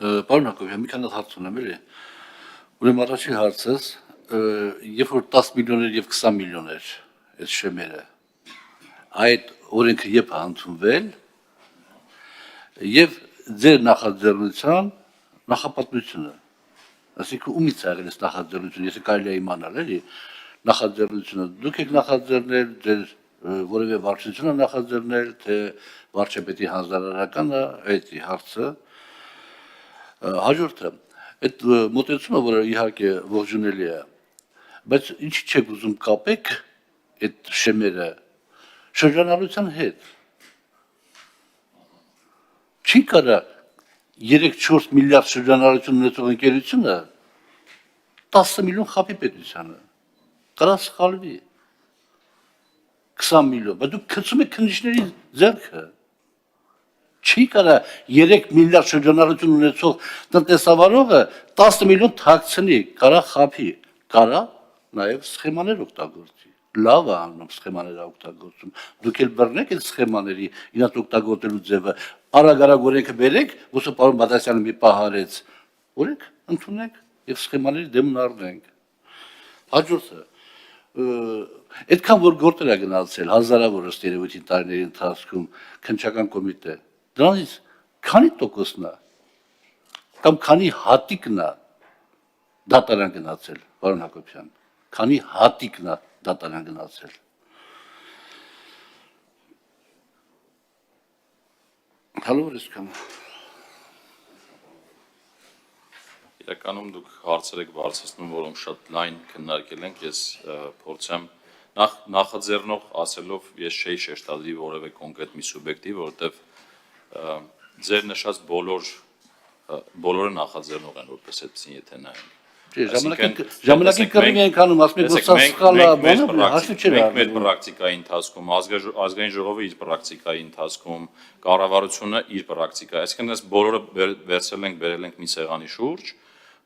Պարոն Հակոբյան, մի քանի հարց ունեմ, էլի։ Ուրեմն առաջին հարցս, երբ որ 10 միլիոներ եւ 20 միլիոներ այդ շեմերը, այդ օրենքը երբ է ընդունվել, եւ ձեր նախաձեռնության նախապատմությունը, այսինքն ումից է եղել այս նախաձեռնությունը, եթե կարելի է իմանալ, էլի, նախաձեռնությունը դուք եք նախաձեռնել, ձեր որևէ վարչություն է նախաձեռնել, թե վարչապետի հանձնարարականը, այդ հարցը։ Հաջորդը, այդ մոտեցումը, որը իհարկե ողջունելի է, բայց ինչի չեք ուզում կապեք այդ շեմերը շրջանառության հետ։ Չի կարա 3-4 միլիարդ շրջանառություն ունեցող ընկերությունը 10 միլիոն խաբի պետությանը, կարա սխալվի, 20 միլիոն, բայց դուք գցում եք քննիչների ձեռքը, չի կարա 3 միլիարդ շրջանառություն ունեցող տնտեսավարողը 10 միլիոն թաքցնի, կարա խաբի, կարա նաև սխեմաներ օգտագործի, լավ է անում սխեմաներ օգտագործում, դուք էլ բռնեք այդ սխեմաների իրաց օգտագործելու ձևը, արագ օրենքը բերեք, ոսը պարոն Բադասյանը մի պահ արեց, օրենք ընդունենք եւ սխեմաների դեմն առնենք։ Հաջորդը, այդքան որ գործեր է գնացել հազարավոր ըստ երևույթին տարիների ընթացքում քննչական կոմիտե, դրանից քանի տոկոսն է կամ քանի հատիկն է դատարան գնացել, պարոն Հակոբյան, քանի հատիկն է դատարան գնացել։ Հալո Ռիսկան։ Իրականում դուք հարցեր եք բարձրացնում, որոնք շատ լայն քննարկել ենք, ես փորձեմ նախաձեռնող ասելով ես չէի շեշտադրի որևէ կոնկրետ մի սուբյեկտի, որովհետև ձեր նշած բոլորը նախաձեռնող են որպես այդպեսին, եթե նայենք։ Ժամանակին կռիվ ենք անում, ասում եք, որ սա սխալ է, բանը հաշվի չէ։ Մենք մեր պրակտիկայի ընթացքում, ազգային ժողովը իր պրակտիկայի ընթացքում, կառավարությունը իր պրակտիկա, այսինքն այս բոլորը վերցրել ենք, բերել ենք մի սեղանի շուրջ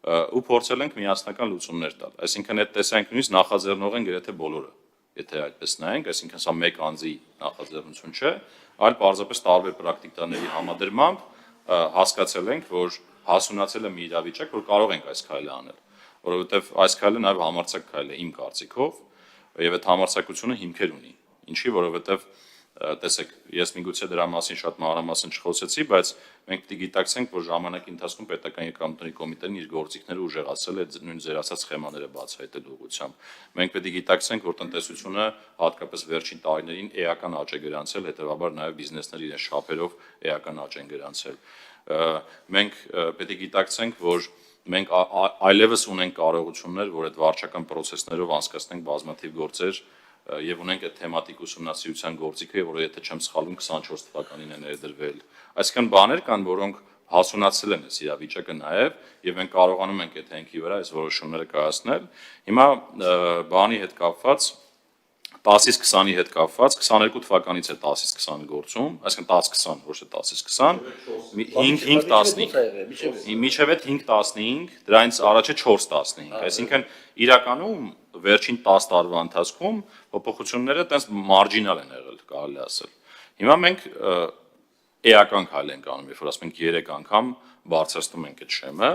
ու փորձել ենք միասնական լուծումներ տալ։ Այսինքն այդ տեսանկյունից նախաձեռնող են գրեթե բոլորը, եթե այդպես նայենք, այսինքն սա մեկ անձի նախաձեռնություն չէ, այլ պարզապես տարբեր պրակտիկաների համադրմամբ հասկացել ենք, որ հասունացել է մի իրավիճակ, որ կարող ենք այս քայլը անել, որովհետև այս քայլը նաև համարձակ քայլ է իմ կարծիքով, եւ այդ համարձակությունը հիմքեր ունի։ Ինչի, որովհետև տեսեք, ես միգուցե դրա մասին շատ մանրամասն չխոսեցի, բայց մենք պետք է գիտակցենք, որ ժամանակի ընթացքում պետական եկամուտների կոմիտեն իր գործիքները ուժեղացրել է նույն ձեր ասած սխեմաները բացահայտելու ուղղությամբ։ Մենք պետք է գիտակցենք, որ տնտեսությունը հատկապես վերջին տարիներին էական աճ է գրանցել, հետեւաբար նաև բիզնեսները իրենց շապերով էական աճ են գրանցել։ Մենք պետք է գիտակցենք, որ մենք այլևս ունենք կարողություններ, որ այդ վարչական process-ներով անցկացնենք բազմաթիվ գործեր եւ ունենք այդ թեմատիկ ուսումնասիրության գործիքը, որը եթե չեմ սխալվում 24 թվականին է ներդրվել։ Այսինքն բաներ կան, որոնք հասունացել են այս իրավիճակը նաեւ եւ մենք կարողանում ենք այդ հենքի վրա այս որոշումները կայացնել։ Հիմա բանի հետ կապված 10-ից 20-ի հետ կապված 22 թվականից է 10-ից 20 գործում, այսինքն 10-20, ոչ թե 10-ից 20, 5-15, միջև այդ 5-15, դրանից առաջ է 4-15, այսինքն իրականում վերջին 10 տարվա ընթացքում փոփոխությունները տես մարջինալ են եղել, կարելի ասել։ Հիմա մենք էական քայլ ենք անում, երբ որ ասում ենք 3 անգամ բարձրացնում ենք այդ շեմը։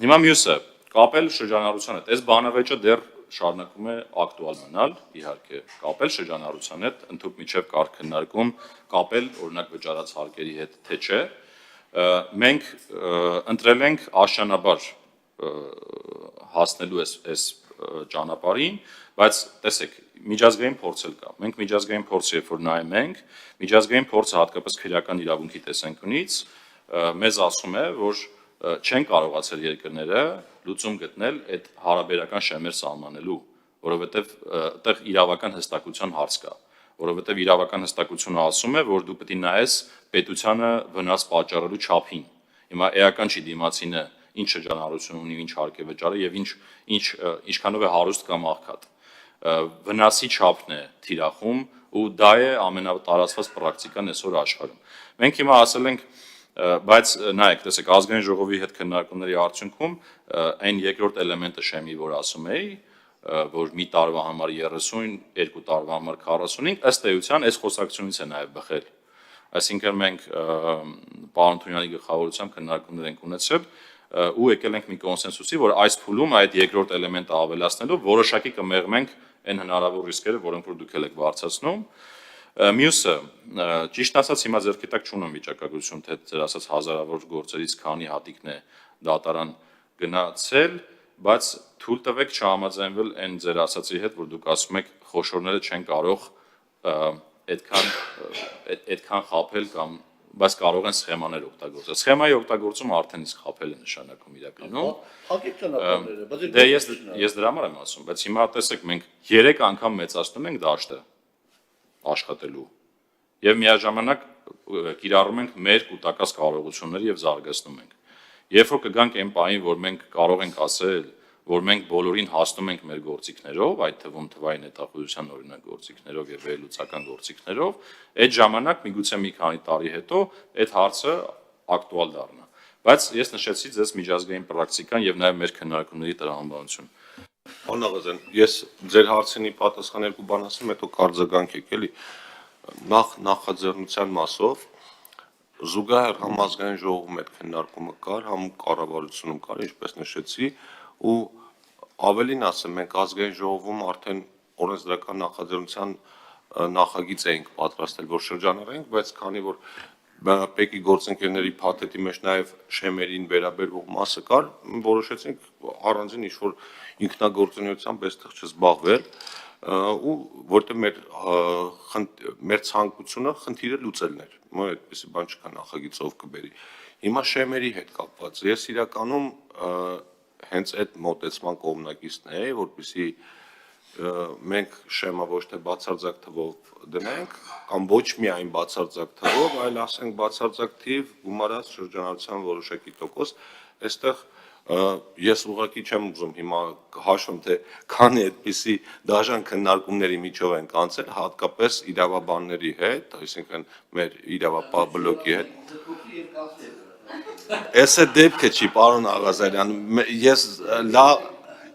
Հիմա մյուսը կապել շրջանառության հետ, այս բանավեճը դեռ շարունակում է ակտուալ մնալ, իհարկե, կապել շրջանառության հետ, ընդհանուր միջև կարգ քննարկում, կապել օրինակ վճարած հարկերի հետ, թե չէ։ Մենք ընտրել ենք աշճանաբար հասնելու այս ճանապարհին, բայց տեսեք, միջազգային փորձ էլ կա։ Մենք միջազգային փորձը երբ որ նայում ենք, միջազգային փորձը հատկապես քրեական իրավունքի տեսանկյունից մեզ ասում է, որ չեն կարողացել երկրները լուծում գտնել այդ հարաբերական շեմեր սահմանելու, որովհետև այդտեղ իրավական հստակության հարց կա, որովհետև իրավական հստակությունը ասում է, որ դու պետք է նայես պետությանը վնաս պատճառելու չափին։ Հիմա էական չի դիմացինը ինչ շրջանառություն ունի, ինչ հարկ է վճարը եւ ինչքանով է հարուստ կամ աղքատ։ Վնասի չափն է թիրախում ու դա է ամենատարածված պրակտիկան այսօր աշխարհում։ Մենք հիմա ասել ենք բայց նայեք, տեսեք, ազգային ժողովի հետ քննարկումների արդյունքում այն երկրորդ էլեմենտը շեմի, որ ասում էի, որ մի տարվա համար 30, երկու տարվա համար 45, ըստ էության այս խոսակցությունից է նաև բխել։ Այսինքն մենք պարոն Թունյանի գլխավորությամբ քննարկումներ ենք ունեցել ու եկել ենք մի կոնսենսուսի, որ այս փուլում այդ երկրորդ էլեմենտը ավելացնելով որոշակի կմեղմենք այն հնարավոր ռիսկերը, որոնք որ դուք եք բարձրացնում։ Մյուսը, ճիշտ ասած, հիմա ձեռքի տակ չունեմ վիճակագրություն, թե ձեր ասած հազարավոր գործերից քանի հատիկն է դատարան գնացել, բայց թույլ տվեք չհամաձայնվել այն ձեր ասածի հետ, որ դուք ասում եք խոշորները չեն կարող այդքան խաբել կամ բայց կարող են սխեմաներ օգտագործել։ Սխեմայի օգտագործումը արդեն իսկ խաբել է նշանակում իրականում։ Հակիկ ճանապարհները, բայց Դե ես դրա համար եմ ասում, բայց հիմա տեսեք մենք 3 անգամ մեծացնում ենք դաշտը աշխատելու եւ միաժամանակ կիրառում ենք մեր կൂട്ടակած կարողությունները եւ զարգացնում ենք։ Երբ որ կգանք այն պահին, որ մենք կարող ենք ասել, որ մենք բոլորին հասնում ենք մեր գործիքներով, այդ թվում թվային հետախուզության օրինակ գործիքներով եւ վերլուծական գործիքներով, այդ ժամանակ միգուցե մի քանի տարի հետո այդ հարցը ակտուալ դառնա։ Բայց ես նշեցի ձեզ միջազգային պրակտիկան եւ նաեւ մեր քննարկումների տրամաբանություն։ Պարոն Աղազյան, ես ձեր հարցինի պատասխան երկու բան ասեմ, հետո կարձագանք եք էլի։ Նախաձեռնության մասով զուգահեռ համազգային ժողովում այդ քննարկումը կար, համ կառավարությունում կար, ինչպես նշեցի, ու ավելին ասեմ, մենք ազգային ժողովում արդեն օրենսդրական նախաձեռնության նախագիծ էինք պատրաստել, որ շրջանառենք, բայց քանի որ բանակի գործընկերների փաթեթի մեջ նաև շեմերին վերաբերող մասը կար, որոշեցինք առանձին ինչ-որ ինքնագործունեությամբ այստեղ չզբաղվել, ու որտեղ մեր ցանկությունը խնդիրը լուծելն էր, այդպեսի բան չկա նախագիծով կբերի։ Հիմա շեմերի հետ կապված, ես իրականում հենց այդ մոտեցման կողմնակիցն էի, որպեսզի մենք շեմը ոչ թե բացարձակ թվով դնենք, կամ ոչ միայն բացարձակ թվով, այլ ասենք բացարձակ թիվ գումարած շրջանառության որոշակի տոկոս, այստեղ ես ուղղակի չեմ ուզում հիմա հաշվում, թե քանի այդպիսի դաժան քննարկումների միջով ենք անցել, հատկապես իրավաբանների հետ, այսինքն մեր իրավապահ բլոկի հետ։ Այս է դեպքը չի, պարոն Աղազարյան,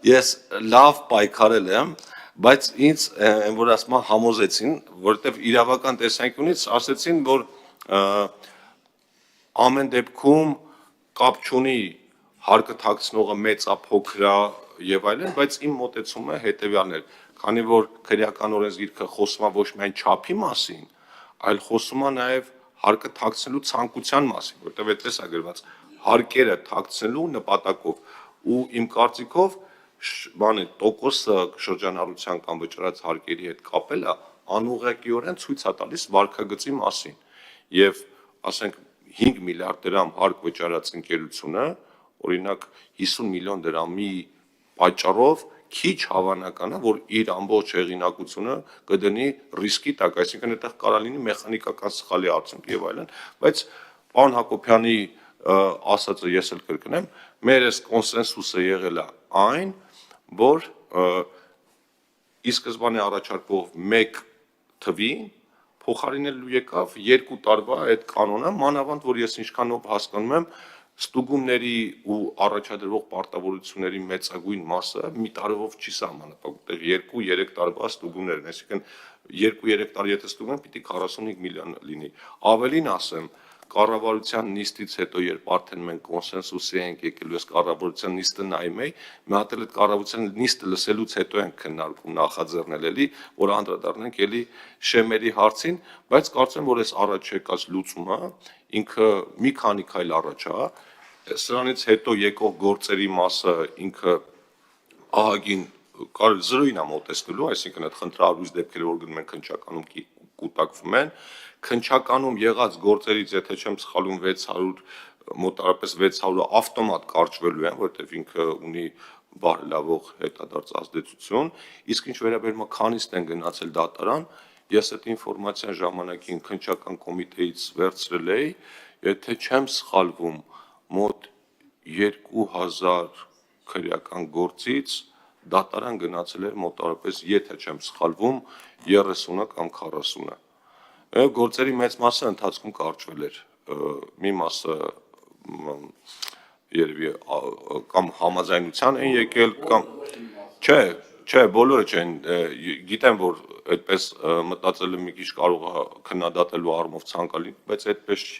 ես լավ պայքարել եմ, բայց ինձ որ ասում համոզեցին, որովհետև իրավական տեսանկյունից ասեցին, որ ամեն դեպքում կապ չունի հարկը թաքցնողը մեծա, փոքրա եւ այլն, բայց իմ մոտեցումը հետեւյալն էր, քանի որ քրեական օրենսգիրքը խոսում է ոչ միայն չափի մասին, այլ խոսում է նաեւ հարկը թաքցնելու ցանկության մասին, որտեղ այդպես է գրված հարկերը թաքցնելու նպատակով ու իմ կարծիքով տոկոսը շրջանառության կամ վճռած հարկերի հետ կապելը անուղղակիորեն ցույց է տալիս վարկագծի մասին եւ ասենք 5 միլիարդ դրամ հարկ վճարած ընկերությունը օրինակ 50 միլիոն դրամի պատճառով քիչ հավանական է, որ իր ամբողջ հեղինակությունը կդնի ռիսկի տակ, այսինքն այդտեղ կարող լինի մեխանիկական սխալի արդյունք եւ այլն, բայց պարոն Հակոբյանի ասածը ես էլ կրկնեմ, մեր այս կոնսենսուսը եղել է այն, որ ի սկզբանե առաջարկվող 1 թվին փոխարինելու եկավ 2 տարվա այդ կանոնը, մանավանդ որ ես ինչքանով հասկանում եմ ստուգումների ու առաջադրվող պարտավորությունների մեծագույն մասը մի տարով չի սահմանափակվում, 2-3 տարվա ստուգումներ են, այսինքն 2-3 տարի եթե ստուգում են, պիտի 45 միլիոն լինի։ Ավելին ասեմ, կառավարության նիստից հետո, երբ արդեն մենք կոնսենսուսի ենք եկել, ես կառավարության նիստը նայում էի, մի հատ էլ այդ կառավարության նիստը լսելուց հետո ենք քննարկում նախաձեռնել էլի, որ անդրադառնանք էլի շեմերի հարցին, բայց կարծեմ, որ այս առաջ եկած լուծումը ինքը մի քանի քայլ առաջ է, սրանից հետո եկող գործերի մասը ինքը ահագին կարելի զրոյին է մոտեցնելու, այսինքն այդ խնդրահարույց դեպքերը, որ գնում են քննչականում կուտակվում են, քննչականում եղած գործերից, եթե չեմ սխալվում 600, մոտարապես 600-ը ավտոմատ կարճվելու են, որովհետև ինքը ունի բարելավող հետադարձ ազդեցություն, իսկ ինչ վերաբերում է քանիստ են գնացել դատարան, ես այդ ինֆորմացիան ժամանակին քննչական կոմիտեից վերցրել էի, եթե չեմ սխալվում, մոտ 2000 քրեական գործից դատարան գնացել էր մոտարապես, եթե չեմ սխալվում, 30-ը կամ 40-ը։ Գործերի մեծ մասը ընթացքում կարճվել էր, մի մասը երևի կամ համաձայնության են եկել կամ չէ, Չէ, բոլորը չեն, գիտեմ, որ այդպես մտածելը մի քիչ կարող է քննադատելու առումով ցանկալի, բայց այդպես չի։